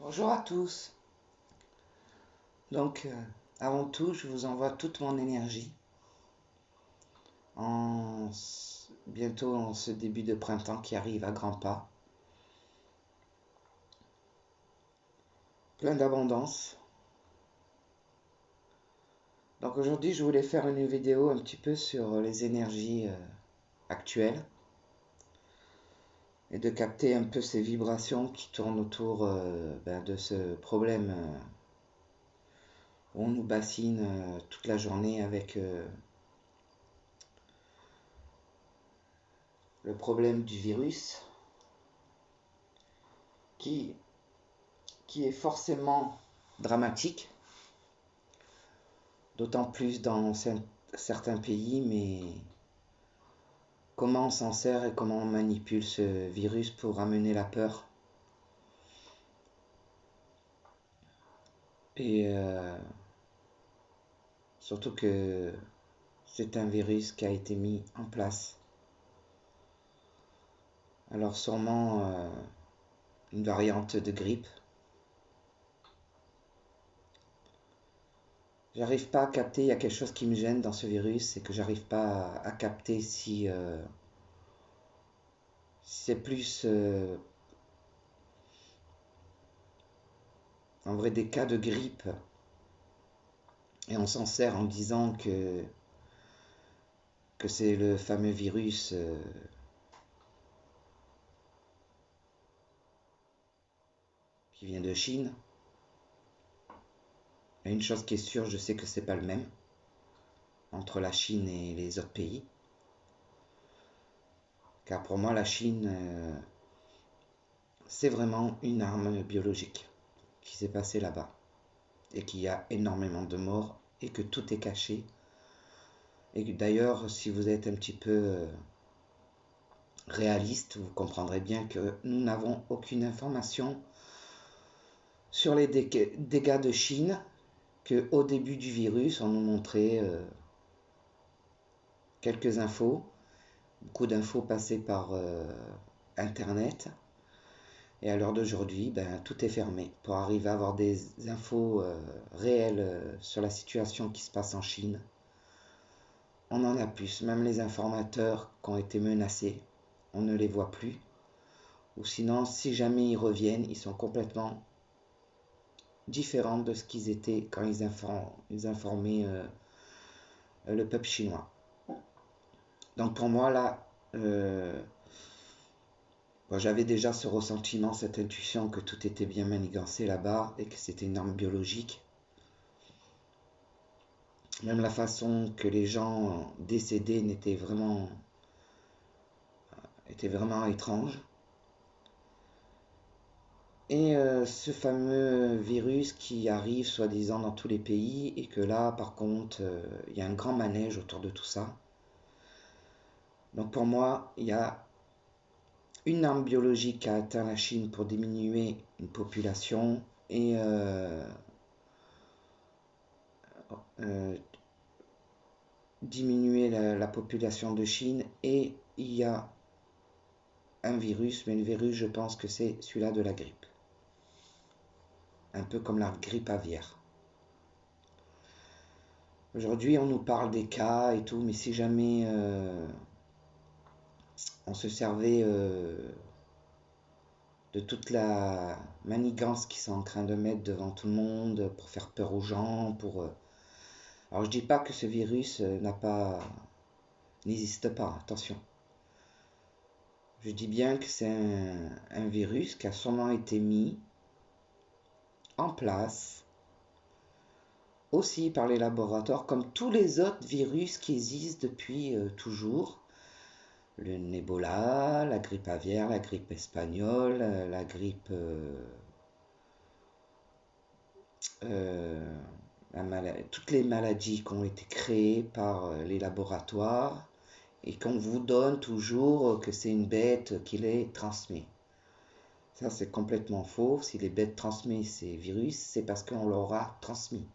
Bonjour à tous. Donc, avant tout, je vous envoie toute mon énergie bientôt en ce début de printemps qui arrive à grands pas. Plein d'abondance. Donc aujourd'hui, je voulais faire une vidéo un petit peu sur les énergies actuelles et de capter un peu ces vibrations qui tournent autour de ce problème où on nous bassine toute la journée avec le problème du virus qui est forcément dramatique, d'autant plus dans certains pays, mais comment on s'en sert et comment on manipule ce virus pour amener la peur. Et surtout que c'est un virus qui a été mis en place. Alors sûrement une variante de grippe. J'arrive pas à capter, il y a quelque chose qui me gêne dans ce virus, c'est que j'arrive pas à capter si c'est plus en vrai des cas de grippe et on s'en sert en disant que c'est le fameux virus qui vient de Chine. Et une chose qui est sûre, je sais que c'est pas le même entre la Chine et les autres pays. Car pour moi, la Chine, c'est vraiment une arme biologique qui s'est passée là-bas. Et qu'il y a énormément de morts et que tout est caché. Et d'ailleurs, si vous êtes un petit peu réaliste, vous comprendrez bien que nous n'avons aucune information sur les dégâts de Chine, qu'au début du virus, on nous montrait quelques infos, beaucoup d'infos passées par Internet. Et à l'heure d'aujourd'hui, tout est fermé. Pour arriver à avoir des infos réelles sur la situation qui se passe en Chine, on en a plus. Même les informateurs qui ont été menacés, on ne les voit plus. Ou sinon, si jamais ils reviennent, ils sont complètement différents de ce qu'ils étaient quand ils informaient le peuple chinois. Donc pour moi, là, j'avais déjà ce ressentiment, cette intuition que tout était bien manigancé là-bas et que c'était une arme biologique. Même la façon que les gens décédés était vraiment étrange. Et ce fameux virus qui arrive soi-disant dans tous les pays et que là, par contre, il y a un grand manège autour de tout ça. Donc pour moi, il y a une arme biologique qui a atteint la Chine pour diminuer une population et diminuer la population de Chine. Et il y a un virus, mais le virus, je pense que c'est celui-là de la grippe. Un peu comme la grippe aviaire. Aujourd'hui, on nous parle des cas et tout, mais si jamais on se servait de toute la manigance qu'ils sont en train de mettre devant tout le monde pour faire peur aux gens, alors je dis pas que ce virus n'existe pas, attention. Je dis bien que c'est un virus qui a sûrement été mis en place aussi par les laboratoires, comme tous les autres virus qui existent depuis toujours. Le Ebola, la grippe aviaire, la grippe espagnole, la grippe... toutes les maladies qui ont été créées par les laboratoires et qu'on vous donne toujours que c'est une bête qui les transmet. Ça, c'est complètement faux. Si les bêtes transmettent ces virus, c'est parce qu'on leur a transmis.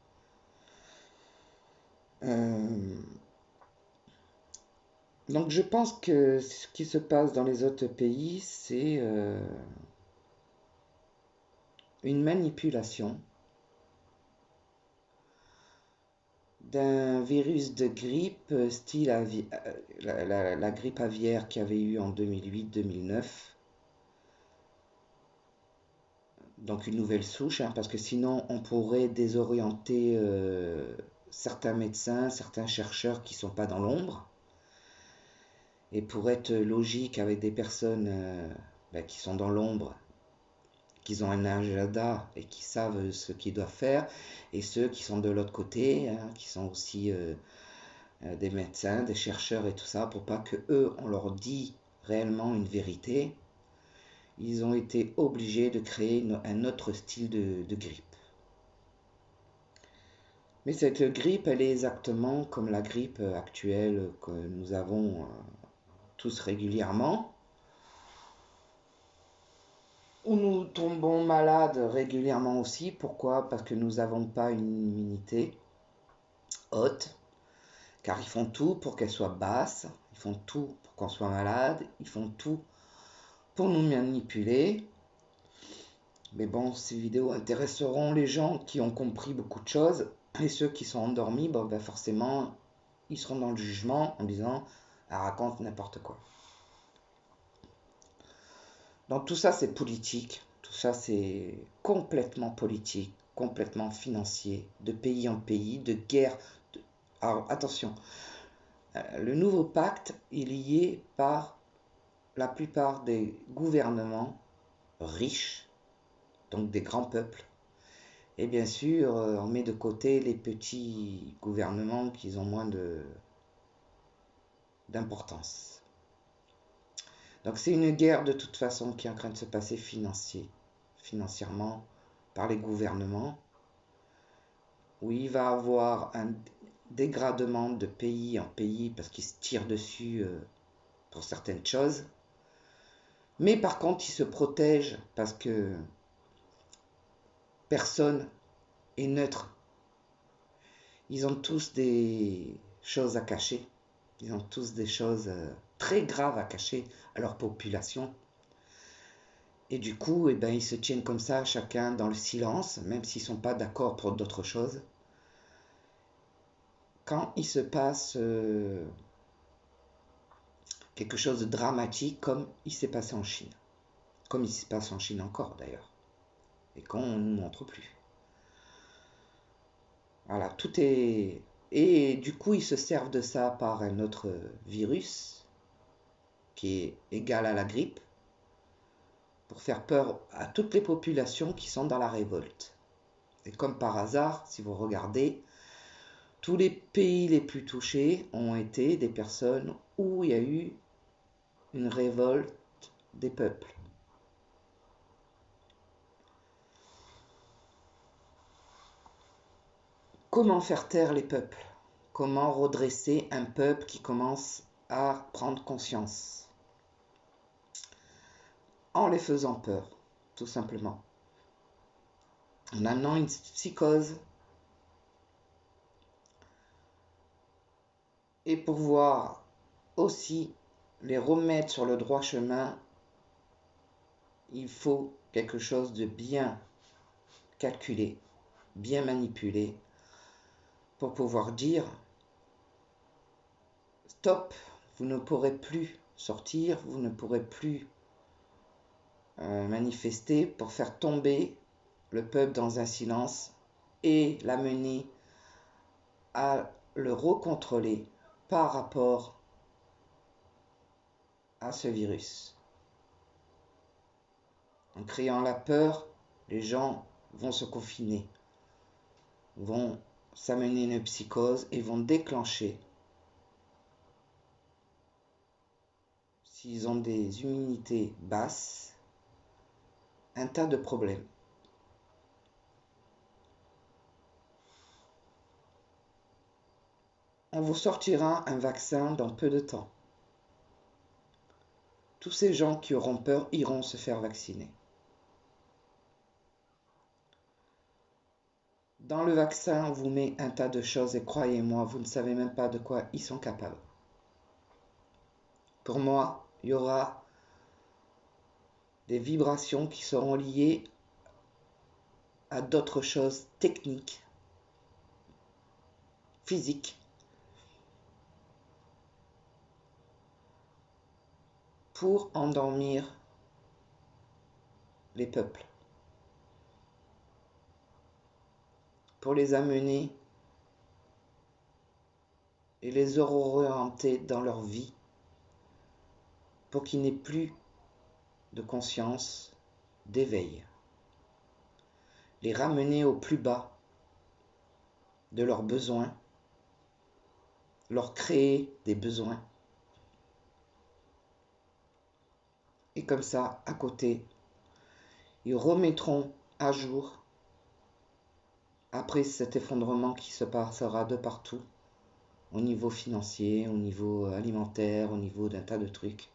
Donc je pense que ce qui se passe dans les autres pays, c'est une manipulation d'un virus de grippe style la grippe aviaire qu'il y avait eu en 2008-2009. Donc une nouvelle souche, hein, parce que sinon on pourrait désorienter certains médecins, certains chercheurs qui ne sont pas dans l'ombre. Et pour être logique avec des personnes qui sont dans l'ombre, qui ont un agenda et qui savent ce qu'ils doivent faire, et ceux qui sont de l'autre côté, hein, qui sont aussi des médecins, des chercheurs et tout ça, pour pas que eux on leur dit réellement une vérité, ils ont été obligés de créer un autre style de grippe. Mais cette grippe, elle est exactement comme la grippe actuelle que nous avons tous régulièrement, où nous tombons malades régulièrement aussi. Pourquoi? Parce que nous n'avons pas une immunité haute, car ils font tout pour qu'elle soit basse, ils font tout pour qu'on soit malade, ils font tout pour nous manipuler. Mais bon, ces vidéos intéresseront les gens qui ont compris beaucoup de choses, et ceux qui sont endormis, forcément, ils seront dans le jugement en disant « elle raconte n'importe quoi ». Donc tout ça, c'est politique, tout ça, c'est complètement politique, complètement financier, de pays en pays, de guerre. Alors attention, le nouveau pacte est lié par la plupart des gouvernements riches, donc des grands peuples. Et bien sûr, on met de côté les petits gouvernements qui ont moins d'importance. Donc c'est une guerre de toute façon qui est en train de se passer financièrement par les gouvernements, où il va y avoir un dégradement de pays en pays parce qu'ils se tirent dessus pour certaines choses. Mais par contre, ils se protègent parce que personne est neutre. Ils ont tous des choses à cacher. Ils ont tous des choses très graves à cacher à leur population. Et du coup, ils se tiennent comme ça, chacun dans le silence, même s'ils ne sont pas d'accord pour d'autres choses. Quand il se passe quelque chose de dramatique, comme il s'est passé en Chine. Comme il se passe en Chine encore, d'ailleurs. Et qu'on ne nous montre plus. Voilà, tout est... Et du coup, ils se servent de ça par un autre virus qui est égal à la grippe pour faire peur à toutes les populations qui sont dans la révolte. Et comme par hasard, si vous regardez, tous les pays les plus touchés ont été des personnes où il y a eu une révolte des peuples. Comment faire taire les peuples? Comment redresser un peuple qui commence à prendre conscience? En les faisant peur, tout simplement. En amenant une psychose. Et pour pouvoir aussi les remettre sur le droit chemin, il faut quelque chose de bien calculé, bien manipulé, pour pouvoir dire stop, vous ne pourrez plus sortir, vous ne pourrez plus manifester pour faire tomber le peuple dans un silence et l'amener à le recontrôler par rapport à ce virus. En créant la peur, les gens vont se confiner, vont s'amener une psychose et vont déclencher, s'ils ont des immunités basses, un tas de problèmes. On vous sortira un vaccin dans peu de temps. Tous ces gens qui auront peur iront se faire vacciner. Dans le vaccin, on vous met un tas de choses et croyez-moi, vous ne savez même pas de quoi ils sont capables. Pour moi, il y aura des vibrations qui seront liées à d'autres choses techniques, physiques, pour endormir les peuples, pour les amener et les orienter dans leur vie, pour qu'ils n'aient plus de conscience, d'éveil, les ramener au plus bas de leurs besoins, leur créer des besoins. Et comme ça, à côté, ils remettront à jour, après cet effondrement qui se passera de partout, au niveau financier, au niveau alimentaire, au niveau d'un tas de trucs.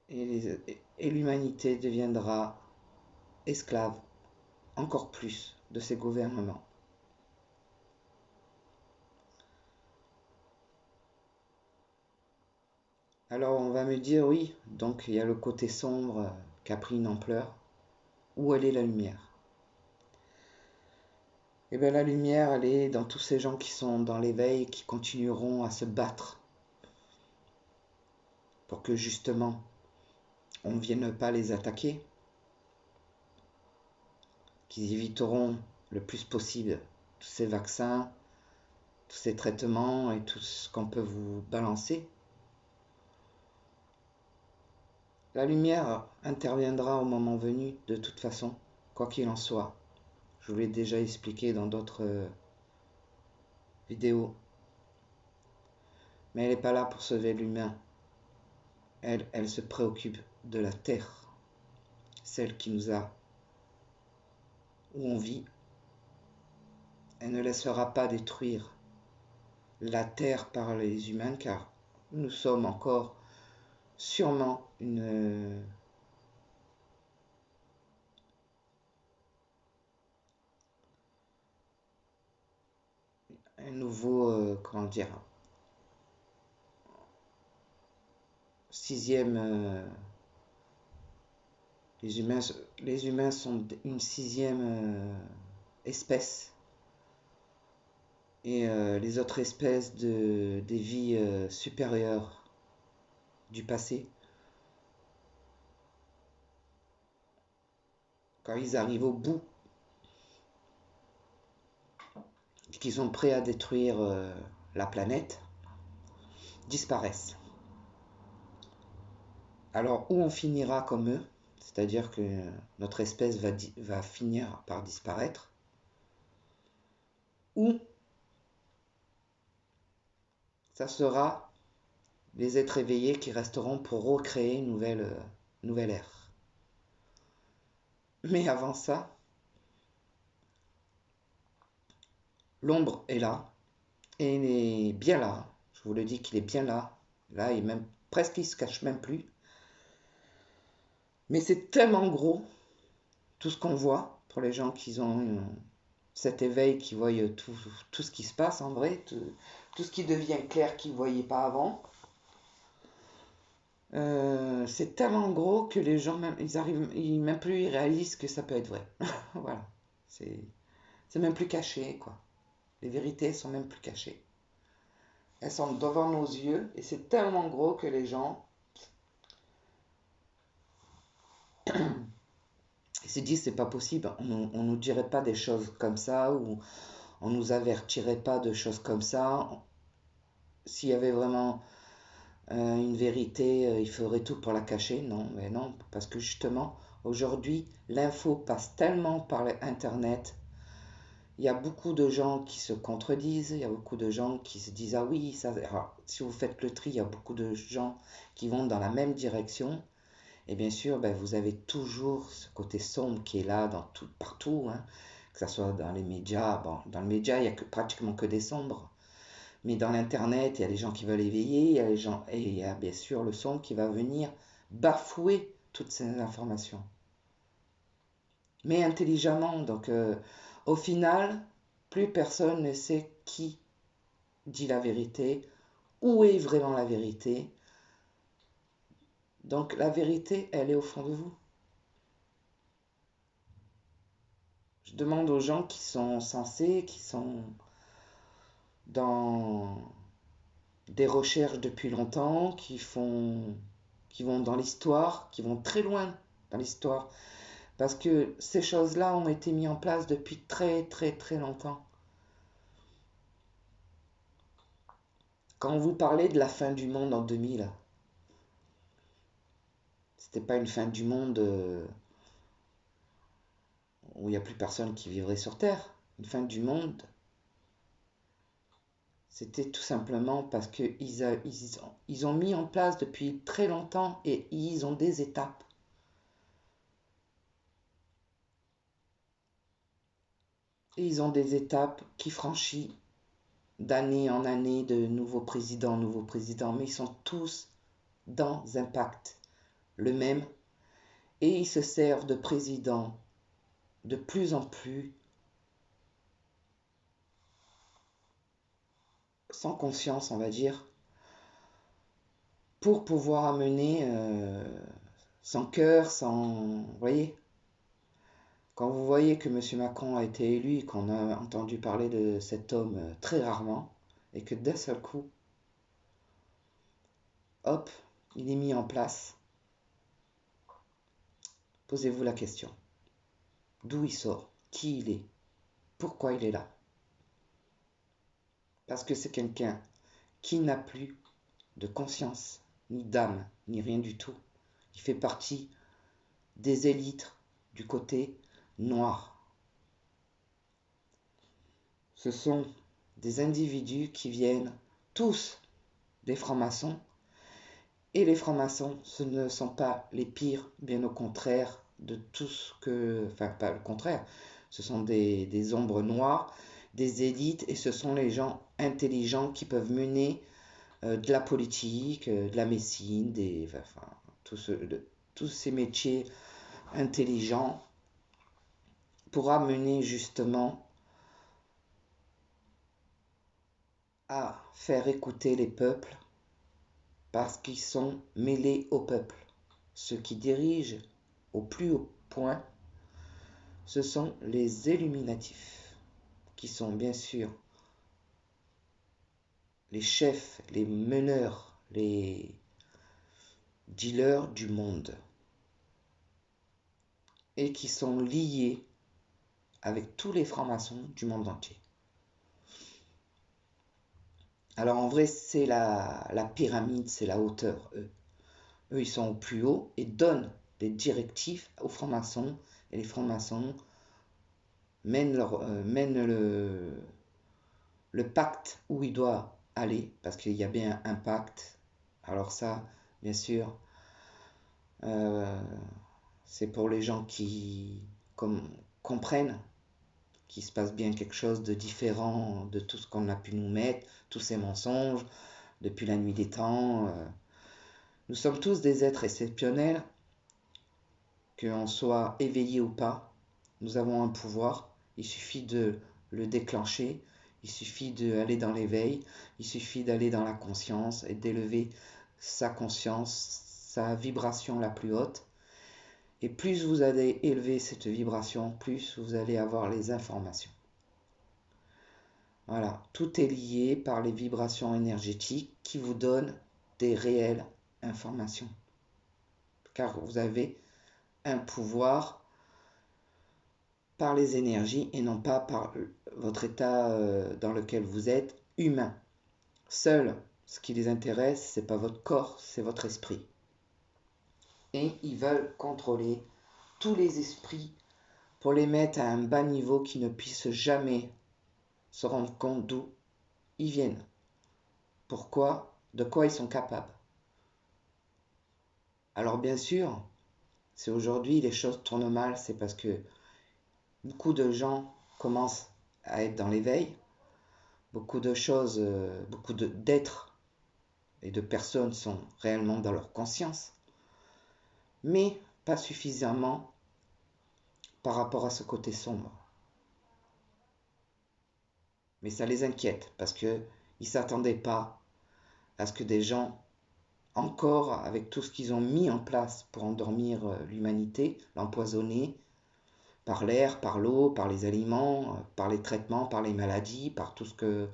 Et l'humanité deviendra esclave encore plus de ces gouvernements. Alors on va me dire, oui, donc il y a le côté sombre qui a pris une ampleur. Où elle est la lumière? Eh bien la lumière, elle est dans tous ces gens qui sont dans l'éveil, qui continueront à se battre pour que justement on ne vienne pas les attaquer, qu'ils éviteront le plus possible tous ces vaccins, tous ces traitements et tout ce qu'on peut vous balancer. La lumière interviendra au moment venu, de toute façon, quoi qu'il en soit. Je vous l'ai déjà expliqué dans d'autres vidéos. Mais elle n'est pas là pour sauver l'humain. Elle se préoccupe de la terre, celle qui nous a, où on vit. Elle ne laissera pas détruire la terre par les humains, car nous sommes encore sûrement un nouveau, comment dire, sixième, les humains sont une sixième espèce, et les autres espèces des vies supérieures du passé, quand ils arrivent au bout, qu'ils sont prêts à détruire la planète, disparaissent. Alors, où on finira comme eux, c'est-à-dire que notre espèce va finir par disparaître, ou ça sera les êtres éveillés qui resteront pour recréer une nouvelle ère. Mais avant ça, l'ombre est là, et il est bien là. Je vous le dis qu'il est bien là. Là, presque il se cache même plus. Mais c'est tellement gros, tout ce qu'on voit, pour les gens qui ont cet éveil, qui voient tout ce qui se passe en vrai, tout ce qui devient clair qu'ils ne voyaient pas avant. C'est tellement gros que les gens, même plus ils réalisent que ça peut être vrai. Voilà, c'est même plus caché, quoi. Les vérités sont même plus cachées. Elles sont devant nos yeux et c'est tellement gros que les gens se disent c'est pas possible. On nous dirait pas des choses comme ça, ou on nous avertirait pas de choses comme ça. S'il y avait vraiment une vérité, il faudrait tout pour la cacher. Non, mais non, parce que justement, aujourd'hui, l'info passe tellement par Internet. Il y a beaucoup de gens qui se contredisent, il y a beaucoup de gens qui se disent ah oui, ça. Alors, si vous faites le tri, il y a beaucoup de gens qui vont dans la même direction. Et bien sûr, ben, vous avez toujours ce côté sombre qui est là partout, hein, que ce soit dans les médias. Bon, dans les médias, il n'y a pratiquement que des sombres. Mais dans l'Internet, il y a les gens qui veulent éveiller, il y a les gens, et il y a bien sûr le sombre qui va venir bafouer toutes ces informations. Mais intelligemment. Donc, au final, plus personne ne sait qui dit la vérité, où est vraiment la vérité. Donc la vérité, elle est au fond de vous. Je demande aux gens qui sont sensés, qui sont dans des recherches depuis longtemps, qui vont dans l'histoire, qui vont très loin dans l'histoire, parce que ces choses-là ont été mises en place depuis très très très longtemps. Quand vous parlez de la fin du monde en 2000, c'était pas une fin du monde où il n'y a plus personne qui vivrait sur Terre. Une fin du monde, c'était tout simplement parce qu'ils ont mis en place depuis très longtemps et ils ont des étapes. Et ils ont des étapes qui franchissent d'année en année de nouveaux présidents, mais ils sont tous dans un pacte, le même, et ils se servent de présidents de plus en plus sans conscience, on va dire, pour pouvoir amener sans cœur, sans... Vous voyez, quand vous voyez que M. Macron a été élu et qu'on a entendu parler de cet homme très rarement, et que d'un seul coup, hop, il est mis en place, posez-vous la question. D'où il sort? Qui il est? Pourquoi il est là? Parce que c'est quelqu'un qui n'a plus de conscience, ni d'âme, ni rien du tout. Il fait partie des élites du côté noir. Ce sont des individus qui viennent tous des francs-maçons. Et les francs-maçons, ce ne sont pas les pires, bien au contraire de tout ce que... Enfin, pas le contraire. Ce sont des ombres noires, des élites, et ce sont les gens intelligents qui peuvent mener de la politique, de la médecine, enfin, tous ces métiers intelligents pour amener justement à faire écouter les peuples parce qu'ils sont mêlés au peuple. Ceux qui dirigent au plus haut point, ce sont les illuminatifs, qui sont bien sûr les chefs, les meneurs, les dealers du monde, et qui sont liés avec tous les francs-maçons du monde entier. Alors en vrai, c'est la pyramide, c'est la hauteur, eux. Eux, ils sont au plus haut et donnent des directives aux francs-maçons. Et les francs-maçons mènent le pacte où il doit aller, parce qu'il y a bien un pacte. Alors ça, bien sûr, euh, c'est pour les gens qui comprennent qu'il se passe bien quelque chose de différent de tout ce qu'on a pu nous mettre, tous ces mensonges, depuis la nuit des temps. Nous sommes tous des êtres exceptionnels, qu'on soit éveillé ou pas. Nous avons un pouvoir, il suffit de le déclencher, il suffit d'aller dans l'éveil, il suffit d'aller dans la conscience et d'élever sa conscience, sa vibration la plus haute. Et plus vous allez élever cette vibration, plus vous allez avoir les informations. Voilà, tout est lié par les vibrations énergétiques qui vous donnent des réelles informations. Car vous avez un pouvoir par les énergies et non pas par votre état dans lequel vous êtes humain. Seul, ce qui les intéresse, c'est pas votre corps, c'est votre esprit. Et ils veulent contrôler tous les esprits pour les mettre à un bas niveau qui ne puissent jamais se rendre compte d'où ils viennent. Pourquoi, de quoi ils sont capables. Alors bien sûr, si aujourd'hui les choses tournent mal, c'est parce que beaucoup de gens commencent à être dans l'éveil, beaucoup de choses, beaucoup d'êtres et de personnes sont réellement dans leur conscience, mais pas suffisamment par rapport à ce côté sombre. Mais ça les inquiète parce qu'ils ne s'attendaient pas à ce que des gens encore avec tout ce qu'ils ont mis en place pour endormir l'humanité, l'empoisonner par l'air, par l'eau, par les aliments, par les traitements, par les maladies, par tout ce que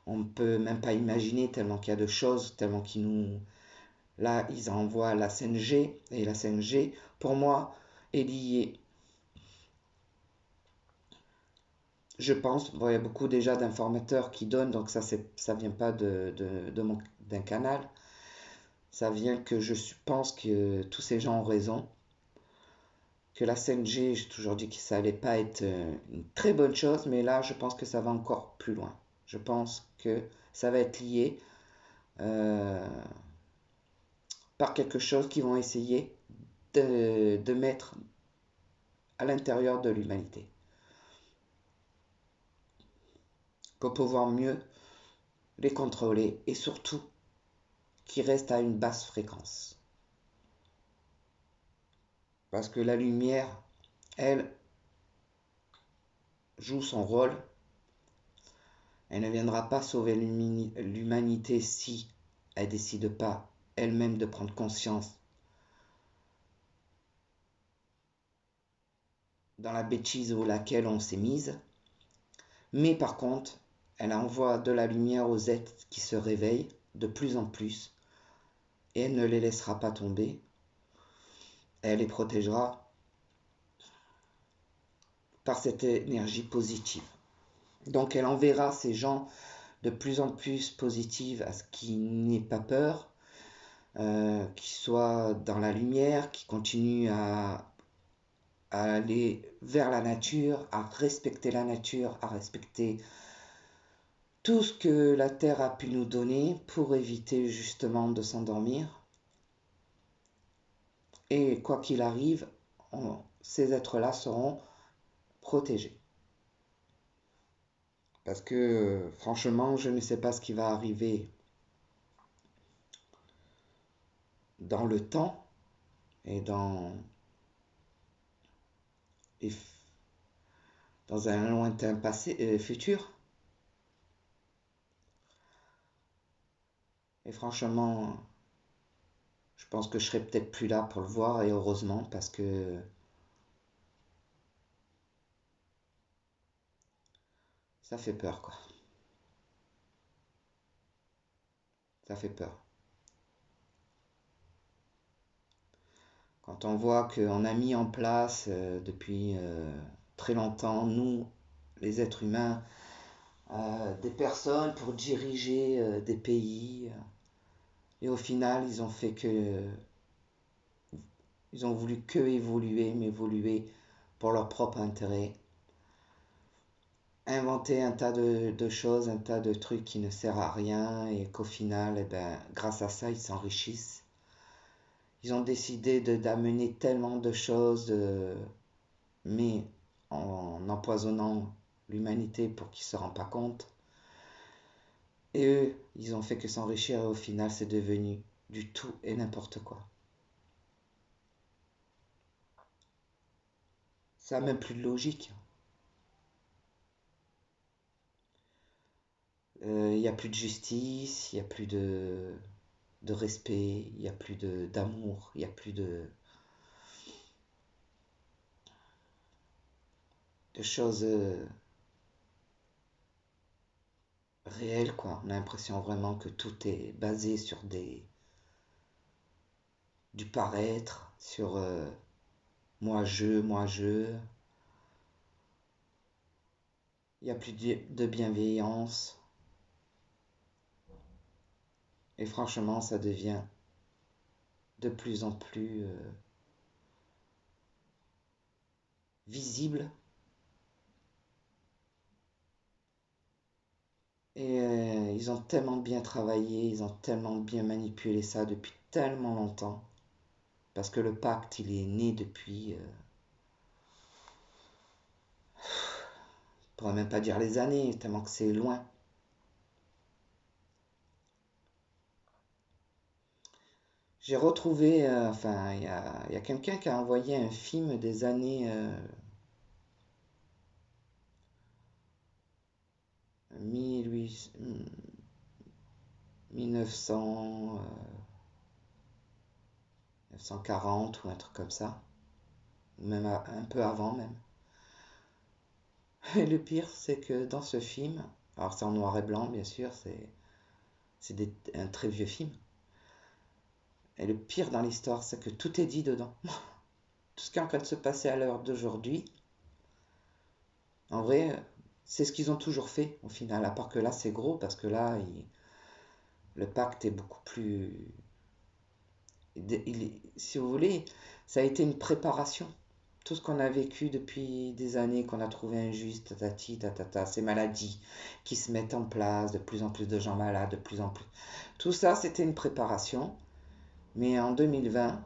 on ne peut même pas imaginer, tellement qu'il y a de choses, tellement qu'ils nous... Là, ils envoient la 5G, et la 5G, pour moi, est liée. Je pense, bon, il y a beaucoup déjà d'informateurs qui donnent, donc ça vient pas d'un canal, ça vient que pense que tous ces gens ont raison, que la 5G, j'ai toujours dit que ça allait pas être une très bonne chose, mais là, je pense que ça va encore plus loin. Je pense que ça va être lié euh, par quelque chose qu'ils vont essayer de mettre à l'intérieur de l'humanité pour pouvoir mieux les contrôler et surtout qu'ils restent à une basse fréquence. Parce que la lumière, elle, joue son rôle. Elle ne viendra pas sauver l'humanité si elle décide pas elle-même de prendre conscience dans la bêtise où laquelle on s'est mise. Mais par contre, elle envoie de la lumière aux êtres qui se réveillent de plus en plus et elle ne les laissera pas tomber. Elle les protégera par cette énergie positive. Donc elle enverra ces gens de plus en plus positifs à ce qui n'ait pas peur, qui soient dans la lumière, qui continuent à aller vers la nature, à respecter la nature, à respecter tout ce que la Terre a pu nous donner pour éviter justement de s'endormir. Et quoi qu'il arrive, ces êtres-là seront protégés. Parce que franchement, je ne sais pas ce qui va arriver dans le temps et dans un lointain futur. Et franchement, je pense que je serai peut-être plus là pour le voir et heureusement parce que ça fait peur quoi. Ça fait peur. Quand on voit qu'on a mis en place depuis très longtemps, nous, les êtres humains, des personnes pour diriger des pays, et au final, ils ont voulu que évoluer, mais évoluer pour leur propre intérêt. Inventer un tas de choses, un tas de trucs qui ne servent à rien et qu'au final, eh ben, grâce à ça, ils s'enrichissent. Ils ont décidé d'amener tellement de choses, mais en empoisonnant l'humanité pour qu'ils ne se rendent pas compte. Et eux, ils ont fait que s'enrichir et au final, c'est devenu du tout et n'importe quoi. Ça n'a même plus de logique. Il n'y a plus de justice, il n'y a plus de respect, il n'y a plus d'amour, il n'y a plus de choses réelles, quoi. On a l'impression vraiment que tout est basé sur du paraître, sur moi je. Il n'y a plus de bienveillance. Et franchement, ça devient de plus en plus visible. Et ils ont tellement bien travaillé, ils ont tellement bien manipulé ça depuis tellement longtemps. Parce que le pacte, il est né depuis, je pourrais même pas dire les années, tellement que c'est loin. J'ai retrouvé, enfin, il y a quelqu'un qui a envoyé un film des années 1900, 1940 ou un truc comme ça, même un peu avant même. Et le pire, c'est que dans ce film, alors c'est en noir et blanc bien sûr, c'est un très vieux film, et le pire dans l'histoire, c'est que tout est dit dedans. Tout ce qui est en train de se passer à l'heure d'aujourd'hui, en vrai, c'est ce qu'ils ont toujours fait au final, à part que là c'est gros, parce que là, le pacte est beaucoup plus... si vous voulez, ça a été une préparation. Tout ce qu'on a vécu depuis des années, qu'on a trouvé injuste, tatati, tatata, ces maladies qui se mettent en place, de plus en plus de gens malades, de plus en plus... Tout ça, c'était une préparation. Mais en 2020,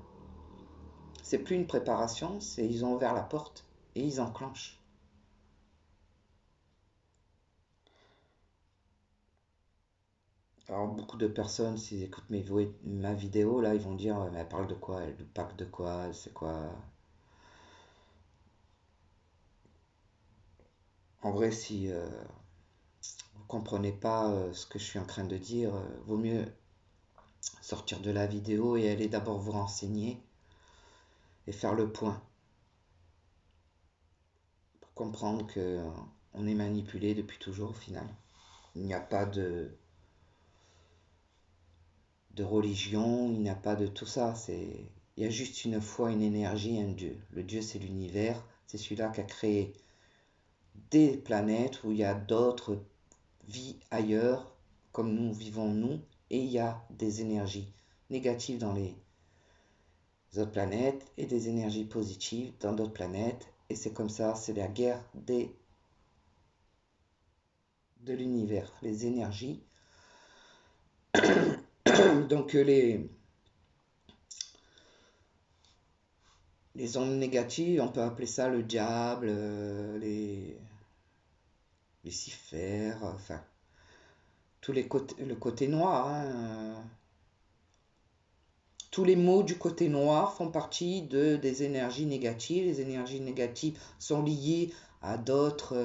c'est plus une préparation, c'est ils ont ouvert la porte et ils enclenchent. Alors beaucoup de personnes, s'ils écoutent ma vidéo, là, ils vont dire, mais elle parle de quoi? Elle parle de quoi? C'est quoi? En vrai, si vous comprenez pas ce que je suis en train de dire, vaut mieux sortir de la vidéo et aller d'abord vous renseigner et faire le point pour comprendre que on est manipulé depuis toujours au final. Il n'y a pas de religion, il n'y a pas de tout ça. Il y a juste une foi, une énergie, un Dieu. Le Dieu, c'est l'univers. C'est celui-là qui a créé des planètes où il y a d'autres vies ailleurs, comme nous vivons nous, et il y a des énergies négatives dans les autres planètes et des énergies positives dans d'autres planètes. Et c'est comme ça, c'est la guerre de l'univers, les énergies. Donc les ondes négatives, on peut appeler ça le diable, Lucifer, enfin, le côté noir. Tous les mots du côté noir font partie des énergies négatives. Les énergies négatives sont liées à d'autres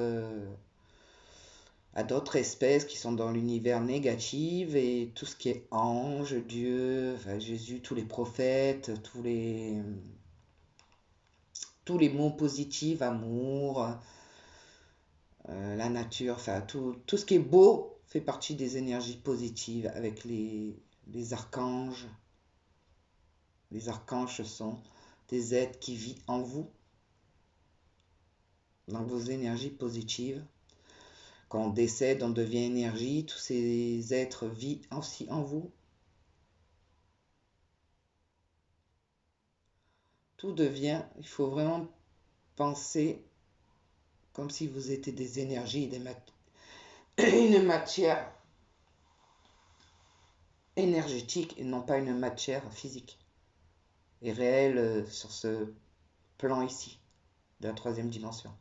espèces qui sont dans l'univers négatif, et tout ce qui est ange, Dieu, enfin, Jésus, tous les prophètes, tous les mots positifs, amour, la nature, enfin tout ce qui est beau fait partie des énergies positives avec les archanges. Les archanges sont des êtres qui vivent en vous, dans vos énergies positives. Quand on décède, on devient énergie, tous ces êtres vivent aussi en vous. Tout devient, il faut vraiment penser comme si vous étiez des énergies, une matière énergétique et non pas une matière physique et réelle sur ce plan ici, de la troisième dimension.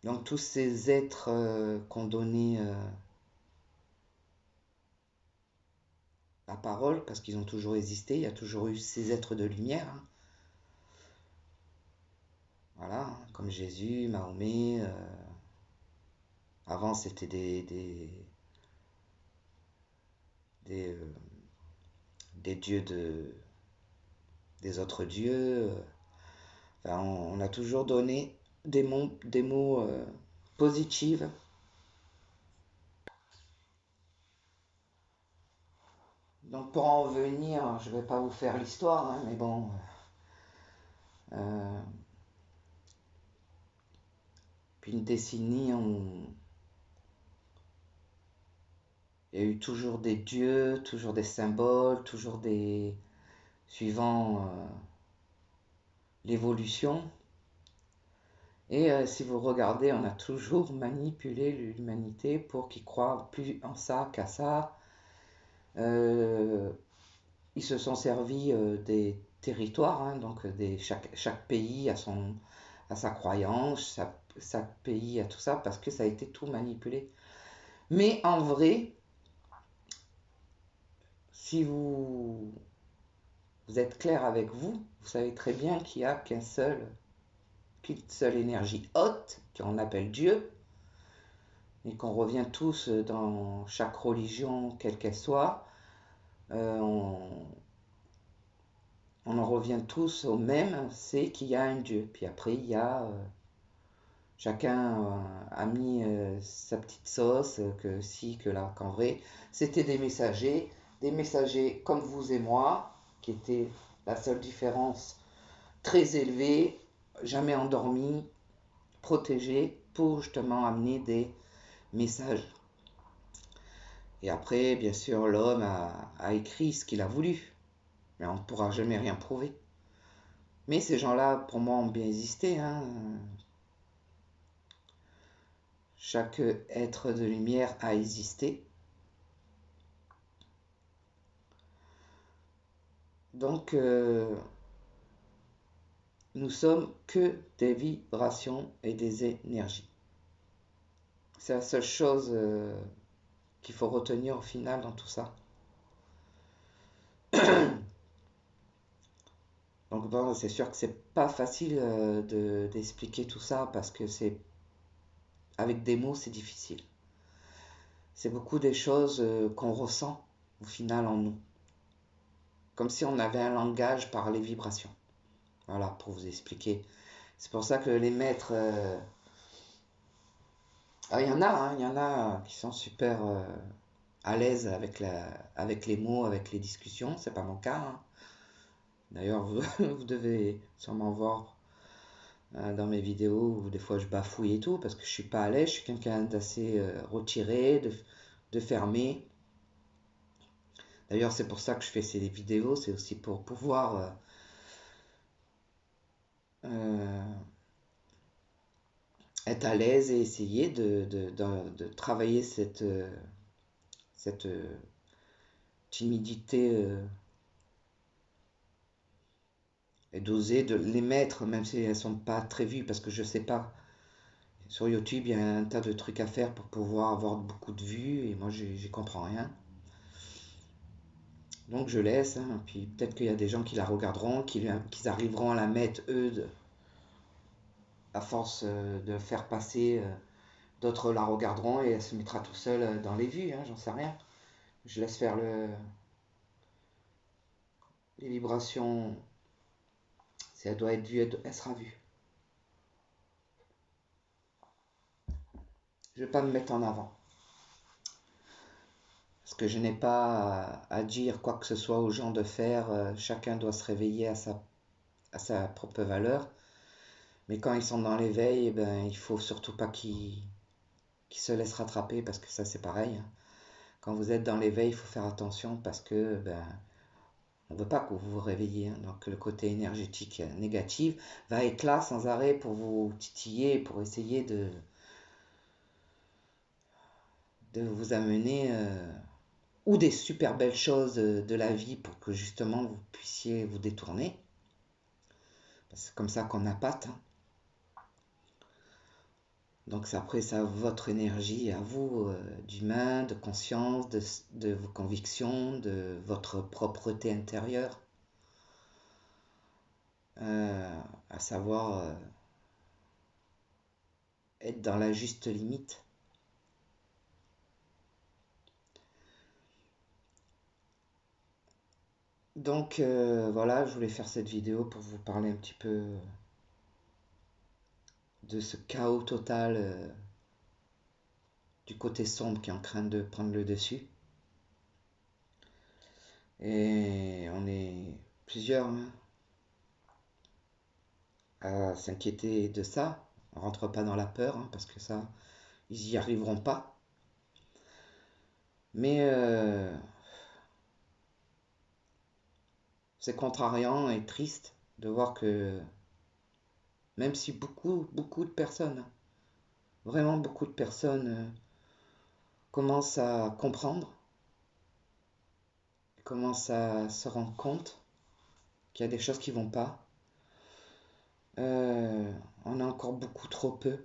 Donc tous ces êtres qu'on donnait la parole, parce qu'ils ont toujours existé, il y a toujours eu ces êtres de lumière, hein. Voilà, comme Jésus, Mahomet. Avant, c'était des, euh, des dieux des autres dieux. Enfin, on a toujours donné des mots positifs. Donc pour en venir, je ne vais pas vous faire l'histoire, hein, mais bon, euh, puis une décennie, il y a eu toujours des dieux, toujours des symboles, toujours des... suivant l'évolution. Et si vous regardez, on a toujours manipulé l'humanité pour qu'ils croient plus en ça qu'à ça. Euh, Ils se sont servis des territoires, hein, donc chaque pays a sa croyance, chaque pays a tout ça, parce que ça a été tout manipulé. Mais en vrai, si vous êtes clair avec vous, vous savez très bien qu'il n'y a qu'une seule énergie haute, qu'on appelle Dieu, et qu'on revient tous dans chaque religion, quelle qu'elle soit. Euh, on, on en revient tous au même, c'est qu'il y a un Dieu. Puis après, il y a chacun a mis sa petite sauce, que si, que là, qu'en vrai, c'était des messagers comme vous et moi, qui étaient la seule différence, très élevés, jamais endormis, protégés, pour justement amener des messages. Et après, bien sûr, l'homme a écrit ce qu'il a voulu, mais on ne pourra jamais rien prouver. Mais ces gens-là, pour moi, ont bien existé, hein. Chaque être de lumière a existé. Donc, nous sommes que des vibrations et des énergies. C'est la seule chose qu'il faut retenir au final dans tout ça. Donc bon, c'est sûr que c'est pas facile d'expliquer tout ça parce que c'est avec des mots c'est difficile. C'est beaucoup des choses qu'on ressent au final en nous. Comme si on avait un langage par les vibrations. Voilà, pour vous expliquer. C'est pour ça que les maîtres... il y en a, hein, il y en a qui sont super à l'aise avec les mots, avec les discussions. C'est pas mon cas, hein. D'ailleurs, vous devez sûrement voir dans mes vidéos où des fois je bafouille et tout, parce que je suis pas à l'aise, je suis quelqu'un d'assez retiré, de fermé. D'ailleurs, c'est pour ça que je fais ces vidéos, c'est aussi pour pouvoir être à l'aise et essayer de travailler cette timidité et d'oser de les mettre, même si elles ne sont pas très vues, parce que je sais pas. Sur YouTube, il y a un tas de trucs à faire pour pouvoir avoir beaucoup de vues, et moi, j'y comprends rien. Donc, je laisse, hein, puis peut-être qu'il y a des gens qui la regarderont, qu'ils arriveront à la mettre, eux, à force de faire passer, d'autres la regarderont, et elle se mettra tout seul dans les vues, hein, j'en sais rien. Je laisse faire les vibrations. Si elle doit être vue, elle sera vue. Je ne vais pas me mettre en avant. Parce que je n'ai pas à dire quoi que ce soit aux gens de faire. Chacun doit se réveiller à sa propre valeur. Mais quand ils sont dans l'éveil, ben, il faut surtout pas qu'ils se laissent rattraper, parce que ça c'est pareil, hein. Quand vous êtes dans l'éveil, il faut faire attention parce que ben, on ne veut pas que vous vous réveilliez, hein. Donc le côté énergétique négatif va être là sans arrêt pour vous titiller, pour essayer de vous amener ou des super belles choses de la vie pour que justement vous puissiez vous détourner. C'est comme ça qu'on appâte, hein. Donc après ça, votre énergie à vous, d'humain, de conscience, de vos convictions, de votre propreté intérieure, à savoir être dans la juste limite. Donc voilà, je voulais faire cette vidéo pour vous parler un petit peu de ce chaos total du côté sombre qui est en train de prendre le dessus. Et on est plusieurs, hein, à s'inquiéter de ça. On rentre pas dans la peur, hein, parce que ça, ils y arriveront pas. Mais c'est contrariant et triste de voir que même si beaucoup de personnes, vraiment beaucoup de personnes commencent à comprendre, commencent à se rendre compte qu'il y a des choses qui vont pas, on a encore beaucoup trop peu,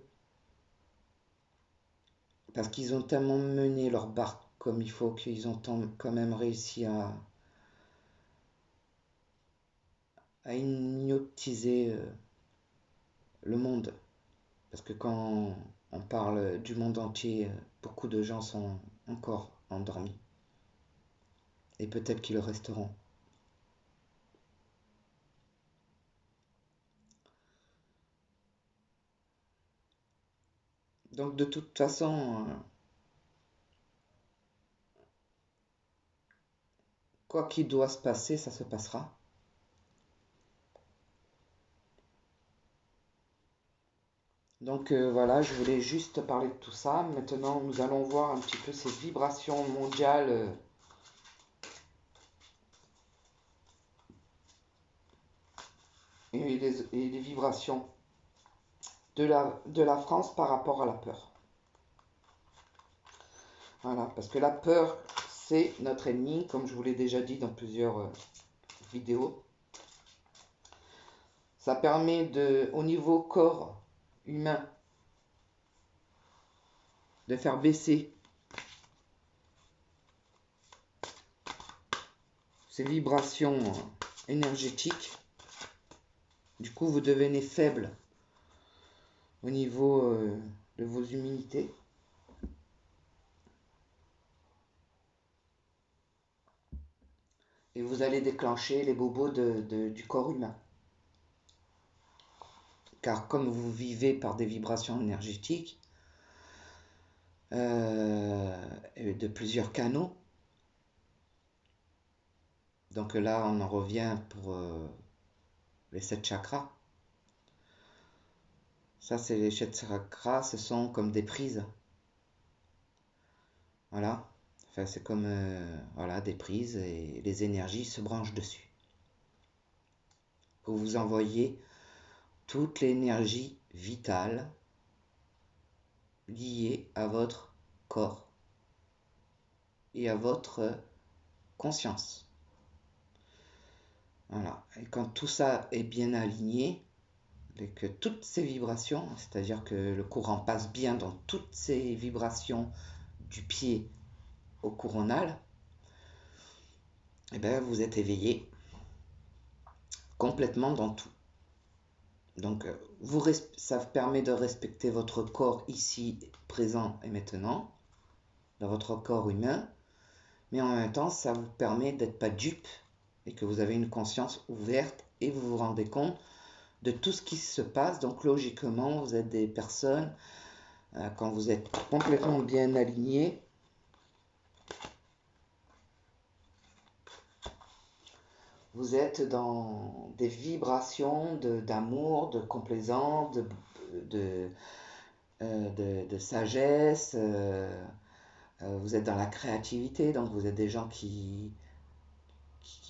parce qu'ils ont tellement mené leur barque comme il faut qu'ils ont quand même réussi à hypnotiser le monde. Parce que quand on parle du monde entier, beaucoup de gens sont encore endormis. Et peut-être qu'ils le resteront. Donc de toute façon, quoi qu'il doit se passer, ça se passera. Donc voilà, je voulais juste parler de tout ça. Maintenant, nous allons voir un petit peu ces vibrations mondiales et les vibrations de la France par rapport à la peur. Voilà, parce que la peur, c'est notre ennemi, comme je vous l'ai déjà dit dans plusieurs vidéos. Ça permet au niveau corps humain, de faire baisser ces vibrations énergétiques. Du coup, vous devenez faible au niveau de vos immunités. Et vous allez déclencher les bobos du corps humain. Car comme vous vivez par des vibrations énergétiques de plusieurs canaux, donc là on en revient pour les 7 chakras. Ça c'est les 7 chakras, ce sont comme des prises. Voilà, enfin, c'est comme voilà, des prises et les énergies se branchent dessus. Pour vous envoyer toute l'énergie vitale liée à votre corps et à votre conscience. Voilà. Et quand tout ça est bien aligné, et que toutes ces vibrations, c'est-à-dire que le courant passe bien dans toutes ces vibrations du pied au coronal, et bien vous êtes éveillé complètement dans tout. Donc ça permet de respecter votre corps ici, présent et maintenant, dans votre corps humain, mais en même temps ça vous permet d'être pas dupe et que vous avez une conscience ouverte et vous vous rendez compte de tout ce qui se passe. Donc logiquement, vous êtes des personnes, quand vous êtes complètement bien alignés, vous êtes dans des vibrations d'amour, de complaisance, de, de sagesse. Vous êtes dans la créativité, donc vous êtes des gens qui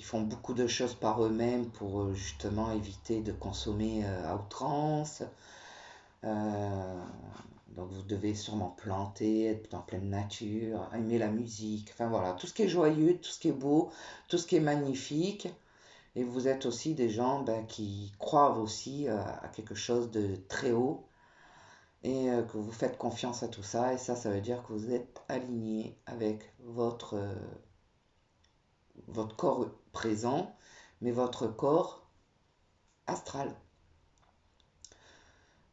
font beaucoup de choses par eux-mêmes pour justement éviter de consommer à outrance. Donc vous devez sûrement planter, être en pleine nature, aimer la musique, enfin voilà, tout ce qui est joyeux, tout ce qui est beau, tout ce qui est magnifique. Et vous êtes aussi des gens qui croient aussi à quelque chose de très haut et que vous faites confiance à tout ça. Et ça veut dire que vous êtes aligné avec votre corps présent, mais votre corps astral.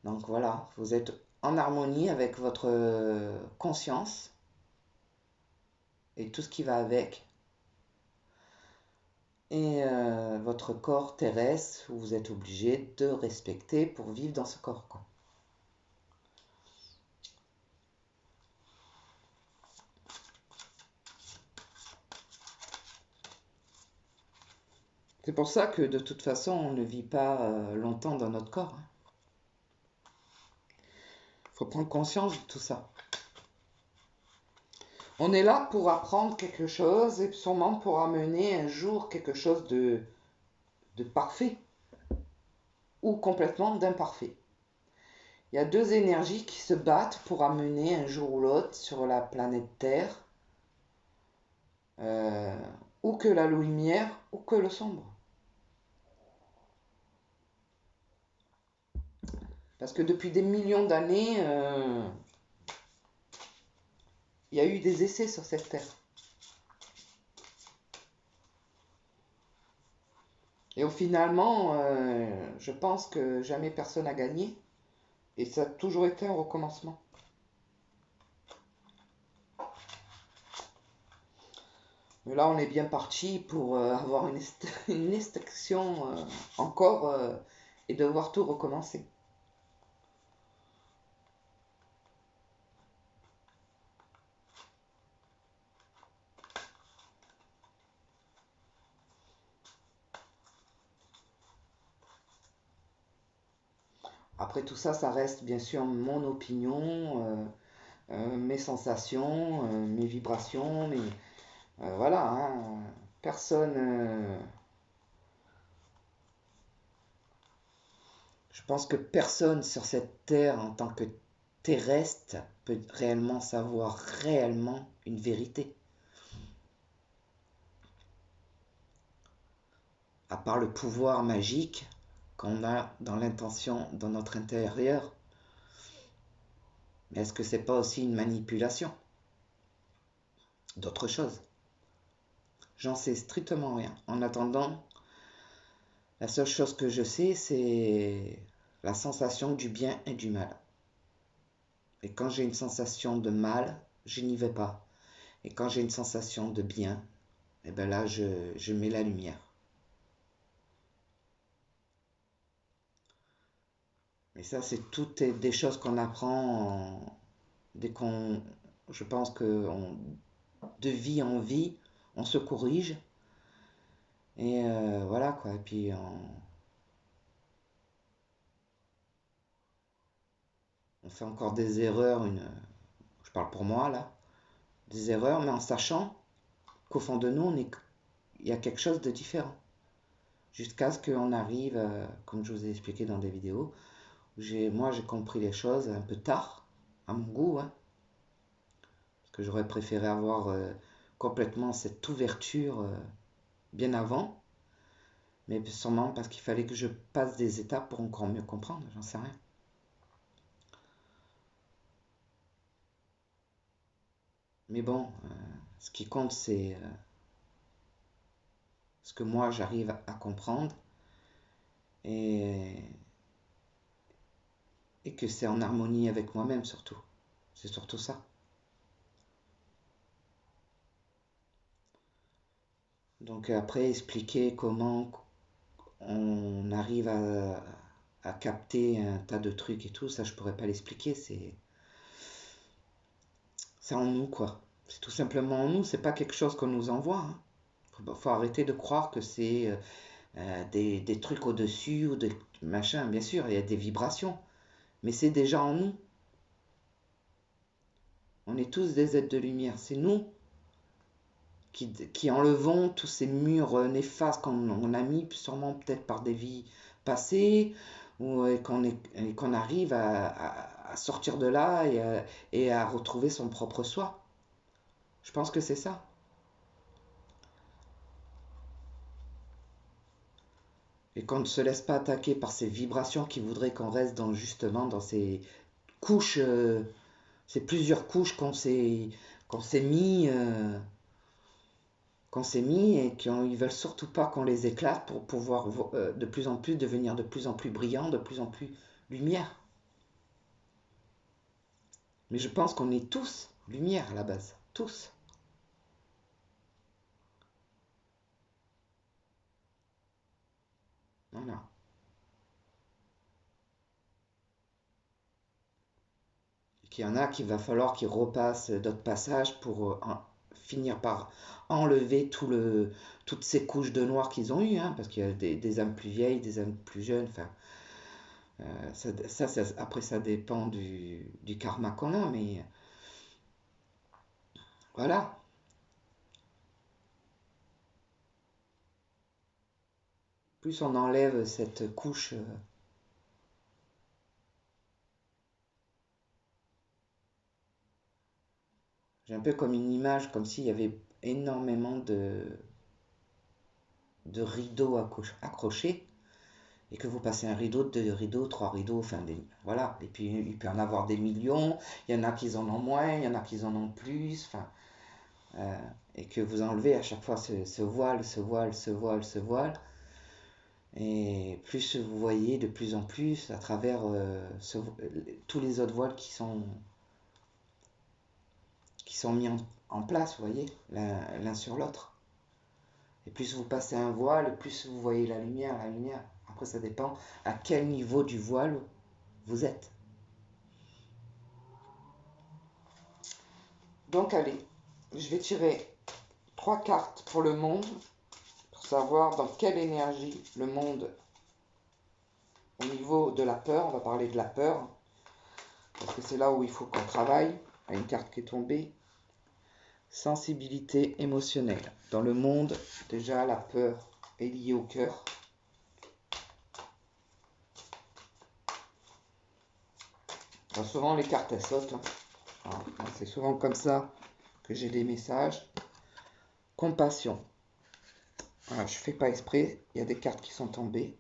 Donc voilà, vous êtes en harmonie avec votre conscience et tout ce qui va avec. Et votre corps terrestre, vous êtes obligé de respecter pour vivre dans ce corps, quoi. C'est pour ça que de toute façon, on ne vit pas longtemps dans notre corps. Il faut prendre conscience de tout ça. On est là pour apprendre quelque chose et sûrement pour amener un jour quelque chose de parfait ou complètement d'imparfait. Il y a deux énergies qui se battent pour amener un jour ou l'autre sur la planète Terre ou que la lumière ou que le sombre. Parce que depuis des millions d'années, il y a eu des essais sur cette Terre. Et finalement, je pense que jamais personne n'a gagné. Et ça a toujours été un recommencement. Mais là, on est bien parti pour avoir une extinction encore et devoir tout recommencer. Après tout ça, ça reste bien sûr mon opinion, mes sensations, mes vibrations, mais voilà, hein, personne, je pense que personne sur cette terre en tant que terrestre peut réellement savoir réellement une vérité, à part le pouvoir magique qu'on a dans l'intention, dans notre intérieur. Mais est-ce que c'est pas aussi une manipulation d'autre chose? J'en sais strictement rien. En attendant, la seule chose que je sais, c'est la sensation du bien et du mal. Et quand j'ai une sensation de mal, je n'y vais pas. Et quand j'ai une sensation de bien, et ben là, je mets la lumière. Et ça, c'est toutes des choses qu'on apprend dès qu'on, je pense que de vie en vie, on se corrige. Et voilà quoi. Et puis on fait encore des erreurs, je parle pour moi là, des erreurs, mais en sachant qu'au fond de nous, il y a quelque chose de différent. Jusqu'à ce qu'on arrive, comme je vous ai expliqué dans des vidéos, moi j'ai compris les choses un peu tard, à mon goût, hein, parce que j'aurais préféré avoir complètement cette ouverture bien avant, mais sûrement parce qu'il fallait que je passe des étapes pour encore mieux comprendre, j'en sais rien. Mais bon, ce qui compte, c'est ce que moi j'arrive à comprendre et, et que c'est en harmonie avec moi-même surtout. C'est surtout ça. Donc après, expliquer comment on arrive à capter un tas de trucs et tout, ça je pourrais pas l'expliquer, c'est en nous quoi. C'est tout simplement en nous, c'est pas quelque chose qu'on nous envoie, hein. Faut arrêter de croire que c'est des trucs au-dessus ou des machins. Bien sûr, il y a des vibrations, mais c'est déjà en nous. On est tous des êtres de lumière. C'est nous qui enlevons tous ces murs néfastes qu'on a mis, sûrement peut-être par des vies passées, ou qu'on arrive à sortir de là et à retrouver son propre soi. Je pense que c'est ça. Et qu'on ne se laisse pas attaquer par ces vibrations qui voudraient qu'on reste justement dans ces couches, ces plusieurs couches qu'on s'est mis. Qu'on s'est mis et qu'ils veulent surtout pas qu'on les éclate pour pouvoir de plus en plus devenir de plus en plus brillant, de plus en plus lumière. Mais je pense qu'on est tous lumière à la base, tous. Voilà. Et qu'il y en a qu'il va falloir qu'ils repassent d'autres passages pour finir par enlever toutes ces couches de noir qu'ils ont eues, hein, parce qu'il y a des âmes plus vieilles, des âmes plus jeunes, enfin, après ça dépend du karma qu'on a, mais voilà. Plus on enlève cette couche, j'ai un peu comme une image, comme s'il y avait énormément de rideaux accrochés, et que vous passez un rideau, deux rideaux, trois rideaux, enfin voilà. Et puis il peut y en avoir des millions, il y en a qui en ont moins, il y en a qui en ont plus, enfin, euh, et que vous enlevez à chaque fois ce voile, ce voile, ce voile, ce voile, et plus vous voyez de plus en plus à travers tous les autres voiles qui sont mis en place, vous voyez, l'un sur l'autre. Et plus vous passez un voile, plus vous voyez la lumière, la lumière. Après, ça dépend à quel niveau du voile vous êtes. Donc, allez, je vais tirer 3 cartes pour le monde, pour savoir dans quelle énergie le monde au niveau de la peur, on va parler de la peur, parce que c'est là où il faut qu'on travaille. Il y a une carte qui est tombée. Sensibilité émotionnelle. Dans le monde, déjà, la peur est liée au cœur. Alors, souvent, les cartes, elles sautent. C'est souvent comme ça que j'ai des messages. Compassion. Voilà, je ne fais pas exprès, il y a des cartes qui sont tombées.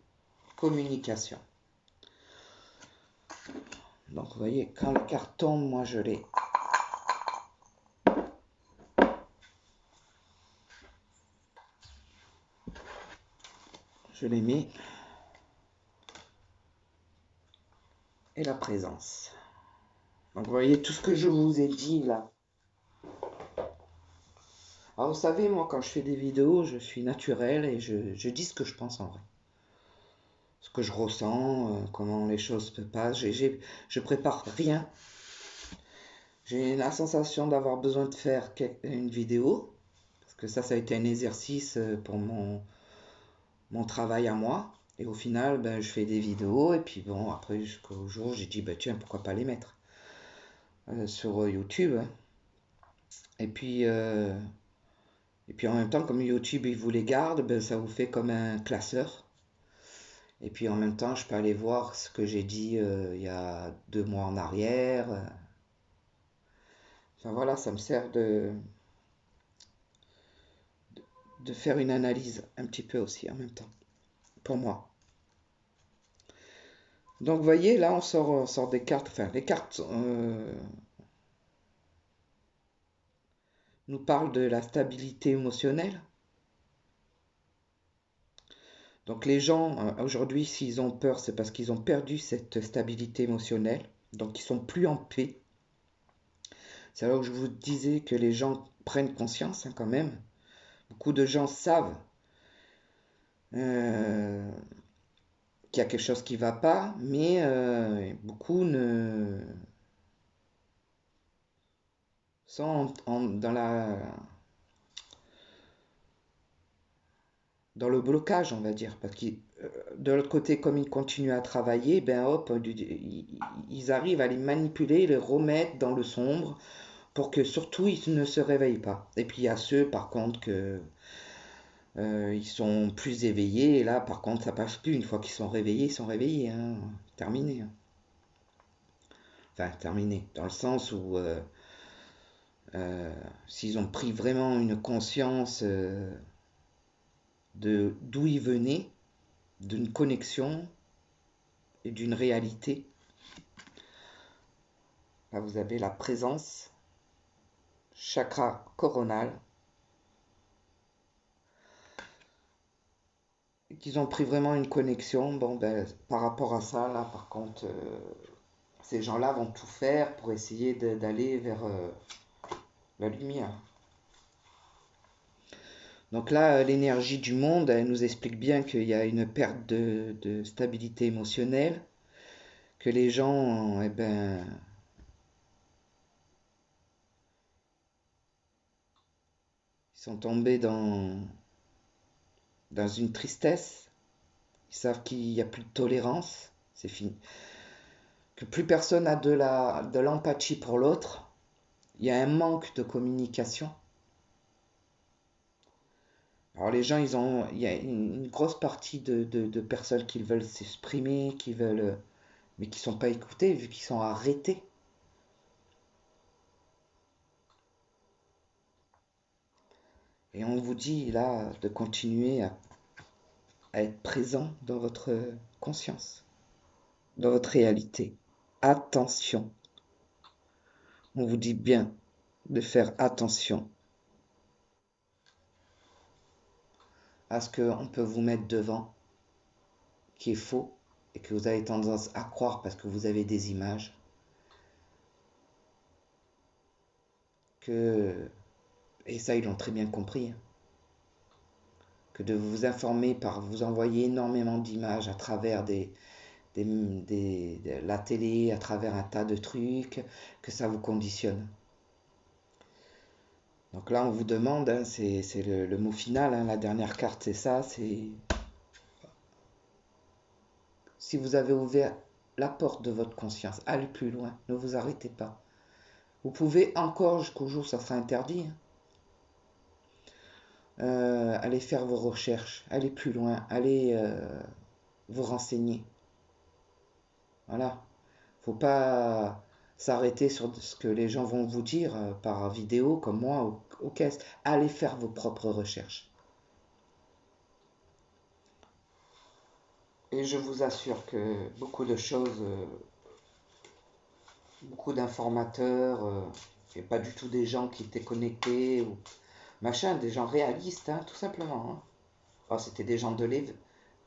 Communication. Donc vous voyez, quand les cartes tombent, moi je les... Je les mets. Et la présence. Donc vous voyez tout ce que je vous ai dit là. Alors vous savez, moi quand je fais des vidéos, je suis naturel et je dis ce que je pense en vrai. Ce que je ressens, comment les choses se passent. Je prépare rien. J'ai la sensation d'avoir besoin de faire une vidéo. Parce que ça a été un exercice pour mon travail à moi. Et au final, ben, je fais des vidéos. Et puis bon, après, jusqu'au jour, j'ai dit, ben, tiens, pourquoi pas les mettre sur YouTube. Et puis, en même temps, comme YouTube, il vous les garde, ben, ça vous fait comme un classeur. Et puis en même temps, je peux aller voir ce que j'ai dit il y a 2 mois en arrière. Enfin voilà, ça me sert de faire une analyse un petit peu aussi en même temps, pour moi. Donc vous voyez, là, on sort des cartes. Enfin, les cartes nous parlent de la stabilité émotionnelle. Donc les gens, aujourd'hui, s'ils ont peur, c'est parce qu'ils ont perdu cette stabilité émotionnelle. Donc ils sont plus en paix. C'est là où je vous disais que les gens prennent conscience quand même. Beaucoup de gens savent euh, qu'il y a quelque chose qui ne va pas, mais beaucoup ne sont dans le blocage, on va dire. Parce que de l'autre côté, comme ils continuent à travailler, ben hop, ils arrivent à les manipuler, les remettre dans le sombre pour que surtout ils ne se réveillent pas. Et puis il y a ceux, par contre, que ils sont plus éveillés. Et là, par contre, ça passe plus. Une fois qu'ils sont réveillés, ils sont réveillés. Hein. Terminé. Hein. Enfin, terminé. Dans le sens où s'ils ont pris vraiment une conscience de d'où ils venaient, d'une connexion et d'une réalité. Là, vous avez la présence, chakra coronal, et qu'ils ont pris vraiment une connexion. Bon, ben, par rapport à ça, là, par contre, ces gens-là vont tout faire pour essayer d'aller vers la lumière. Donc là, l'énergie du monde, elle nous explique bien qu'il y a une perte de stabilité émotionnelle, que les gens, eh ben, ils sont tombés dans une tristesse. Ils savent qu'il n'y a plus de tolérance, c'est fini. Que plus personne n'a de l'empathie pour l'autre. Il y a un manque de communication. Alors les gens, il y a une grosse partie de personnes qui veulent s'exprimer, mais qui ne sont pas écoutées vu qu'ils sont arrêtés. Et on vous dit là de continuer à être présent dans votre conscience, dans votre réalité. Attention. On vous dit bien de faire attention à ce qu'on peut vous mettre devant, qui est faux, et que vous avez tendance à croire parce que vous avez des images, que, et ça ils l'ont très bien compris, que de vous informer par vous envoyer énormément d'images à travers la télé, à travers un tas de trucs, que ça vous conditionne. Donc là, on vous demande, hein, c'est le mot final, hein, la dernière carte, c'est ça, c'est Si vous avez ouvert la porte de votre conscience, allez plus loin, ne vous arrêtez pas. Vous pouvez encore, jusqu'au jour où ça sera interdit, aller faire vos recherches, aller plus loin, aller vous renseigner. Voilà. Faut pas s'arrêter sur ce que les gens vont vous dire par vidéo, comme moi, au caisse. Allez faire vos propres recherches. Et je vous assure que beaucoup de choses, beaucoup d'informateurs, et pas du tout des gens qui étaient connectés ou machin, des gens réalistes, hein, tout simplement. Hein. Oh, c'était des gens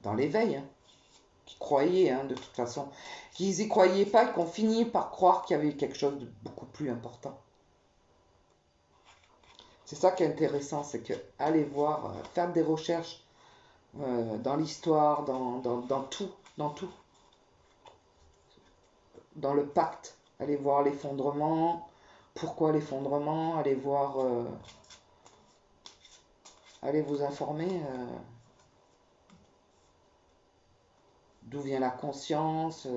dans l'éveil, hein, qui croyaient, hein, de toute façon, qu'ils y croyaient pas et qu'on finit par croire qu'il y avait quelque chose de beaucoup plus important. C'est ça qui est intéressant, c'est que allez voir, faire des recherches dans l'histoire, dans tout, dans le pacte. Allez voir l'effondrement, pourquoi l'effondrement, allez voir, allez vous informer d'où vient la conscience.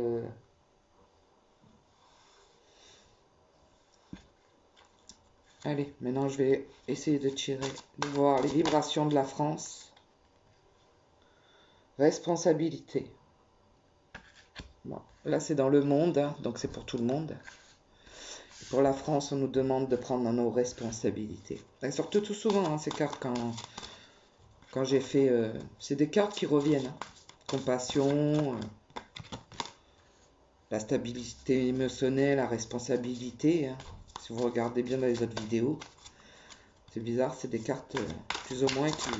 Allez, maintenant je vais essayer de voir les vibrations de la France. Responsabilité. Bon, là c'est dans le monde, hein, donc c'est pour tout le monde. Et pour la France, on nous demande de prendre nos responsabilités. Elles sortent tout souvent, hein, ces cartes, quand j'ai fait... c'est des cartes qui reviennent. Hein. Compassion, la stabilité émotionnelle, la responsabilité. Hein. Si vous regardez bien dans les autres vidéos, c'est bizarre, c'est des cartes plus ou moins qui...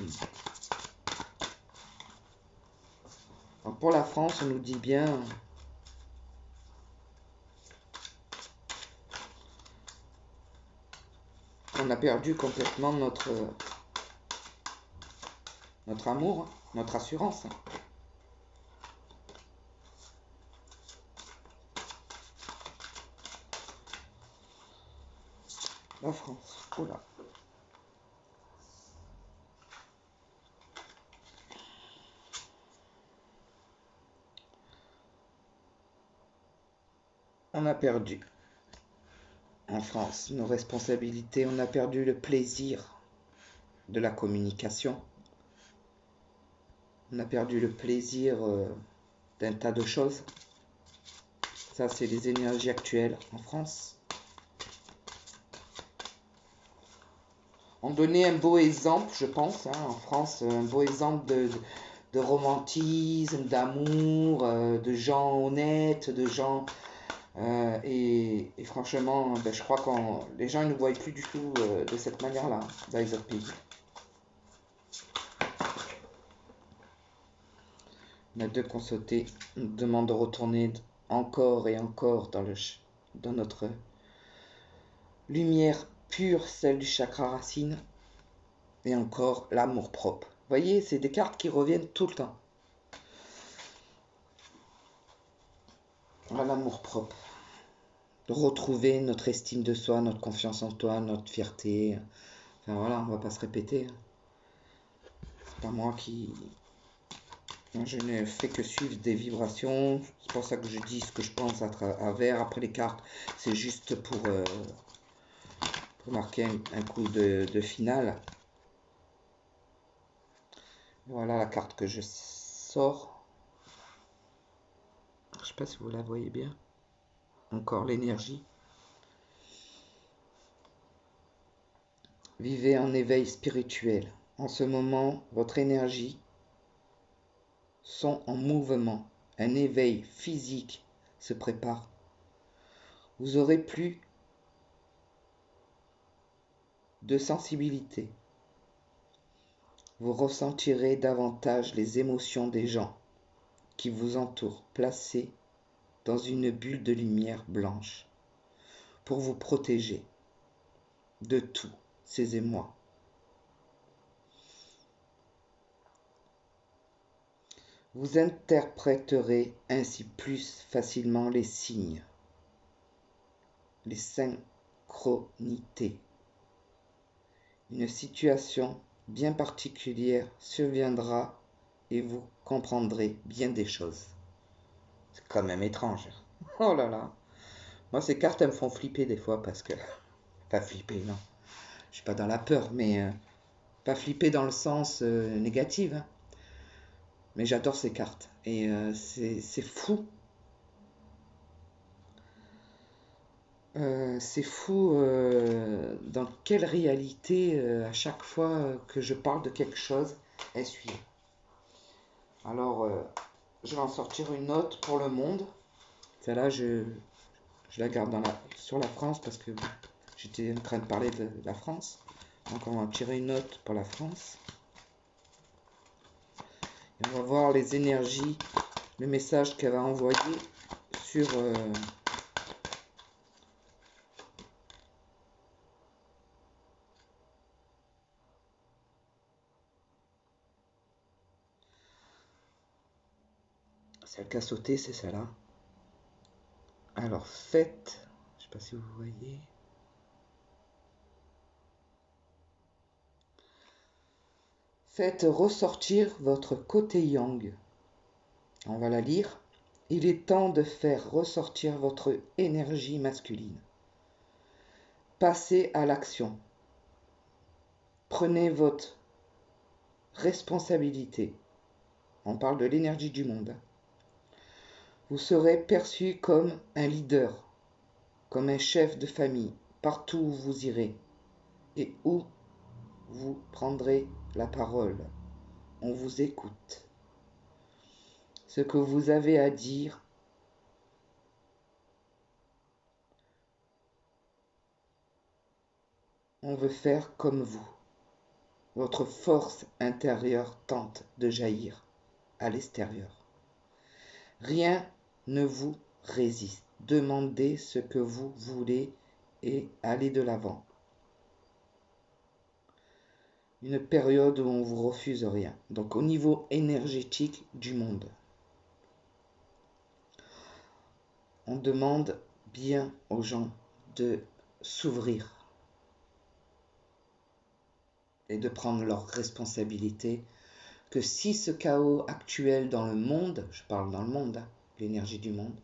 Alors pour la France, on nous dit bien... On a perdu complètement notre amour, notre assurance. La France, oula. On a perdu, en France, nos responsabilités. On a perdu le plaisir de la communication. On a perdu le plaisir d'un tas de choses. Ça, c'est les énergies actuelles en France. On donnait un beau exemple, je pense, hein, en France, un beau exemple de romantisme, d'amour, de gens honnêtes, de gens... et franchement, ben, je crois que les gens ne nous voient plus du tout de cette manière-là dans les autres pays. On a deux consultés, on nous demande de retourner encore et encore dans notre lumière pure, celle du chakra racine, et encore l'amour propre. Vous voyez, c'est des cartes qui reviennent tout le temps. L'amour propre. De retrouver notre estime de soi, notre confiance en toi, notre fierté. Enfin voilà, on va pas se répéter. C'est pas moi qui... Je ne fais que suivre des vibrations. C'est pour ça que je dis ce que je pense à travers. Après les cartes, c'est juste pour marquer un coup de finale. Voilà la carte que je sors. Je ne sais pas si vous la voyez bien. Encore l'énergie. Vivez en éveil spirituel. En ce moment, votre énergie sont en mouvement. Un éveil physique se prépare. Vous aurez plus de sensibilité. Vous ressentirez davantage les émotions des gens qui vous entourent, placés dans une bulle de lumière blanche pour vous protéger de tous ces émois. Vous interpréterez ainsi plus facilement les signes, les synchronités. Une situation bien particulière surviendra et vous comprendrez bien des choses. C'est quand même étrange. Oh là là. Moi, ces cartes, elles me font flipper des fois parce que... Pas flipper, non. Je suis pas dans la peur, mais... pas flipper dans le sens négatif, hein. Mais j'adore ces cartes. Et c'est fou. C'est fou dans quelle réalité, à chaque fois que je parle de quelque chose, elle suit. Alors, je vais en sortir une autre pour le monde. Celle-là, je la garde sur la France parce que j'étais en train de parler de la France. Donc, on va en tirer une autre pour la France. Et on va voir les énergies, le message qu'elle va envoyer sur... celle qui a sauté, c'est celle-là. Alors, faites... Je sais pas si vous voyez... Faites ressortir votre côté yang. On va la lire. Il est temps de faire ressortir votre énergie masculine. Passez à l'action. Prenez votre responsabilité. On parle de l'énergie du monde. Vous serez perçu comme un leader, comme un chef de famille, partout où vous irez et où vous prendrez la parole. On vous écoute. Ce que vous avez à dire, on veut faire comme vous. Votre force intérieure tente de jaillir à l'extérieur. Rien ne vous résiste. Demandez ce que vous voulez et allez de l'avant. Une période où on vous refuse rien. Donc au niveau énergétique du monde, on demande bien aux gens de s'ouvrir et de prendre leurs responsabilités. Que si ce chaos actuel dans le monde, je parle dans le monde, hein, l'énergie du monde,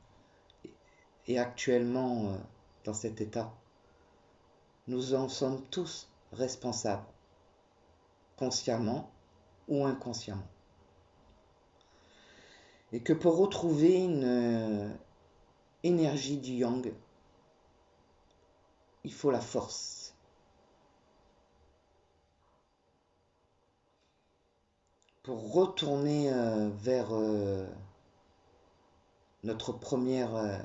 est actuellement dans cet état, nous en sommes tous responsables, consciemment ou inconsciemment. Et que pour retrouver une énergie du yang, il faut la force. Pour retourner vers notre première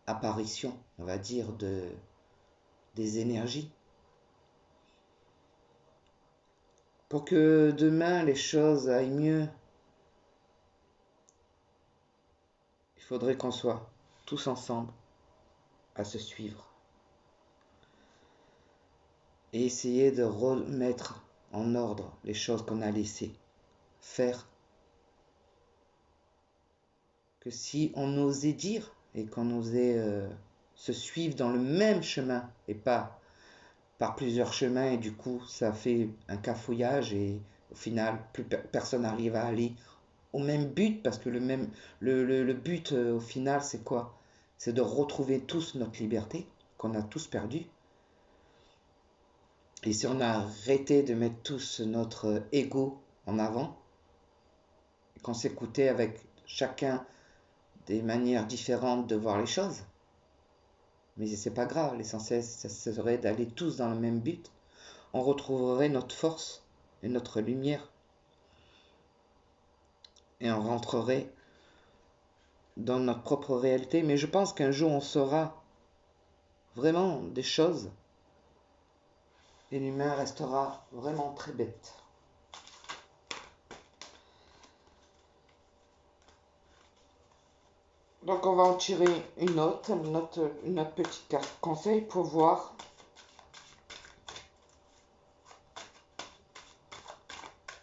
apparition, on va dire, des énergies. Pour que demain les choses aillent mieux, il faudrait qu'on soit tous ensemble à se suivre. Et essayer de remettre en ordre les choses qu'on a laissées faire. Que si on osait dire et qu'on osait se suivre dans le même chemin et pas par plusieurs chemins et du coup ça fait un cafouillage et au final plus personne n'arrive à aller au même but parce que le but au final c'est quoi? C'est de retrouver tous notre liberté qu'on a tous perdue. Et si on a arrêté de mettre tous notre ego en avant, qu'on s'écoutait avec chacun des manières différentes de voir les choses, mais c'est pas grave, l'essentiel ça serait d'aller tous dans le même but, on retrouverait notre force et notre lumière et on rentrerait dans notre propre réalité. Mais je pense qu'un jour on saura vraiment des choses et l'humain restera vraiment très bête. Donc on va en tirer une autre petite carte conseil pour voir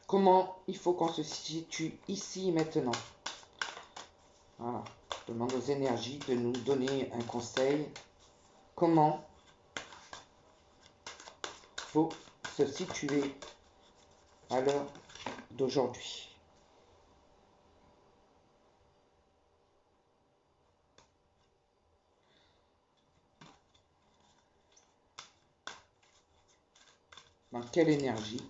comment il faut qu'on se situe ici et maintenant. Voilà. Je demande aux énergies de nous donner un conseil. Comment faut se situer à l'heure d'aujourd'hui. Dans quelle énergie?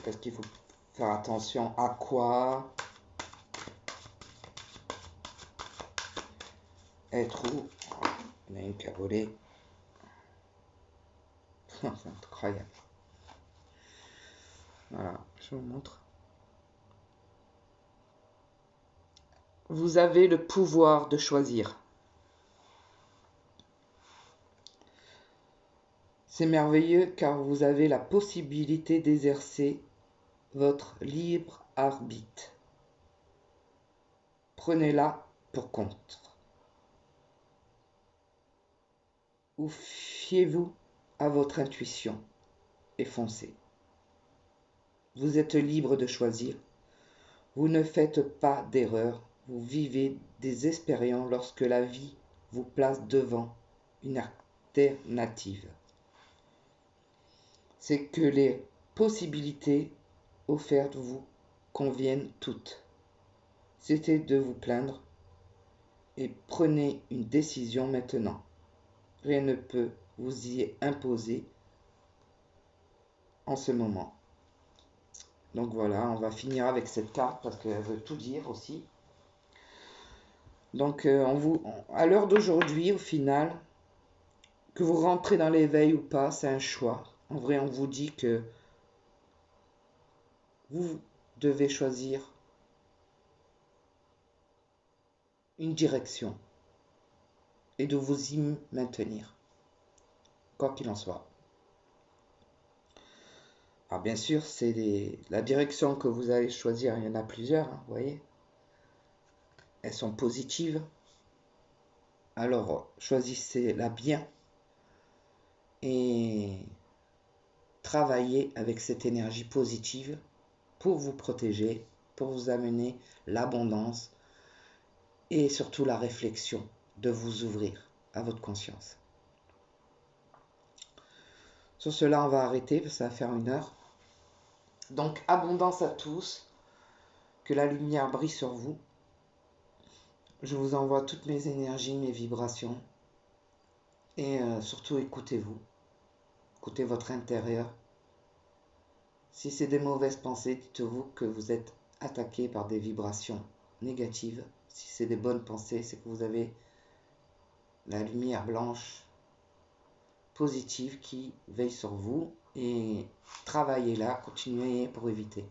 Est-ce qu'il faut faire attention à quoi? Être où? Il y en a une qui a volé. C'est incroyable. Voilà, je vous montre. Vous avez le pouvoir de choisir. C'est merveilleux car vous avez la possibilité d'exercer votre libre arbitre. Prenez-la pour compte. Ou fiez-vous à votre intuition et foncez. Vous êtes libre de choisir. Vous ne faites pas d'erreur. Vous vivez des expériences lorsque la vie vous place devant une alternative. C'est que les possibilités offertes vous conviennent toutes. C'était de vous plaindre et prenez une décision maintenant. Rien ne peut vous y imposer en ce moment. Donc voilà, on va finir avec cette carte parce qu'elle veut tout dire aussi. Donc à l'heure d'aujourd'hui, au final, que vous rentrez dans l'éveil ou pas, c'est un choix. En vrai, on vous dit que vous devez choisir une direction et de vous y maintenir, quoi qu'il en soit. Alors bien sûr, c'est la direction que vous allez choisir, il y en a plusieurs, hein, vous voyez. Elles sont positives. Alors choisissez-la bien et travaillez avec cette énergie positive pour vous protéger, pour vous amener l'abondance et surtout la réflexion de vous ouvrir à votre conscience. Sur cela, on va arrêter parce que ça va faire 1 heure. Donc, abondance à tous, que la lumière brille sur vous. Je vous envoie toutes mes énergies, mes vibrations. Et surtout, écoutez-vous. Écoutez votre intérieur. Si c'est des mauvaises pensées, dites-vous que vous êtes attaqué par des vibrations négatives. Si c'est des bonnes pensées, c'est que vous avez la lumière blanche positive qui veille sur vous. Et travaillez là, continuez pour éviter.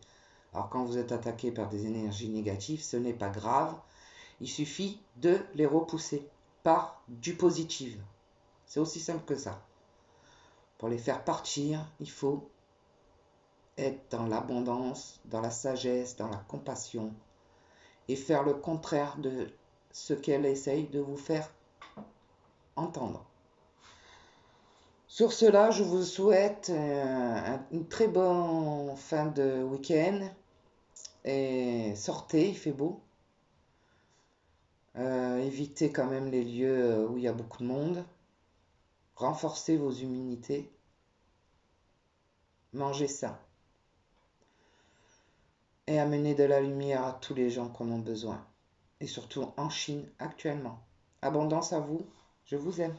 Alors quand vous êtes attaqué par des énergies négatives, ce n'est pas grave. Il suffit de les repousser par du positif. C'est aussi simple que ça. Pour les faire partir, il faut être dans l'abondance, dans la sagesse, dans la compassion et faire le contraire de ce qu'elle essaye de vous faire entendre. Sur cela, je vous souhaite une très bonne fin de week-end et sortez, il fait beau. Évitez quand même les lieux où il y a beaucoup de monde. Renforcez vos immunités. Mangez sain. Et amenez de la lumière à tous les gens qui en ont besoin. Et surtout en Chine actuellement. Abondance à vous. Je vous aime.